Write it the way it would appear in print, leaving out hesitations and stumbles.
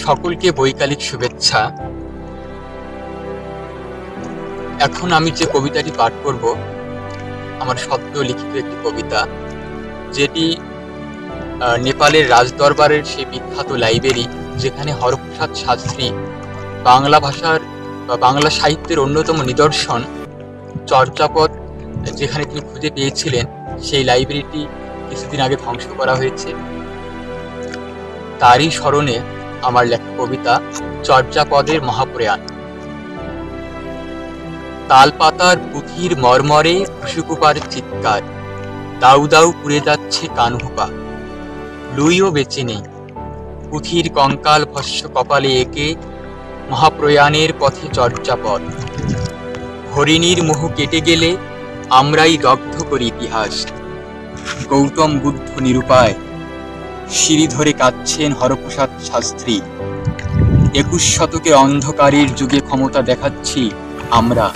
সকলকে বৈকালিক শুভেচ্ছা। এখন আমি যে কবিতাটি পাঠ করব আমার সদ্য লিখিত একটি কবিতা, যেটি নেপালের রাজদরবারের সেই বিখ্যাত লাইব্রেরি, যেখানে হরপ্রসাদ শাস্ত্রী বাংলা ভাষার বা বাংলা সাহিত্যের অন্যতম নিদর্শন চর্যাপদ যেখানে তিনি খুঁজে পেয়েছিলেন, সেই লাইব্রেরিটি কিছুদিন আগে ধ্বংস করা হয়েছে। তারই স্মরণে আমার লেখা কবিতা চর্যাপদের মহাপ্রয়াণ। তালপাতার পুঁথির মর্মরে খুশুকুপার চিৎকার, দাউ দাউ পুড়ে যাচ্ছে কানহুপা, লুইও বেঁচে নেই। পুঁথির কঙ্কাল ভস্য কপালে এঁকে মহাপ্রয়াণের পথে চর্যাপদ। হরিণীর মোহ কেটে গেলে আমরাই দগ্ধ করি ইতিহাস। গৌতম বুদ্ধ নিরুপায় সিঁড়ি ধরে কাঁদছেন হরপ্রসাদ শাস্ত্রী। 21 শতকের অন্ধকারের যুগে ক্ষমতা দেখাচ্ছি আমরা।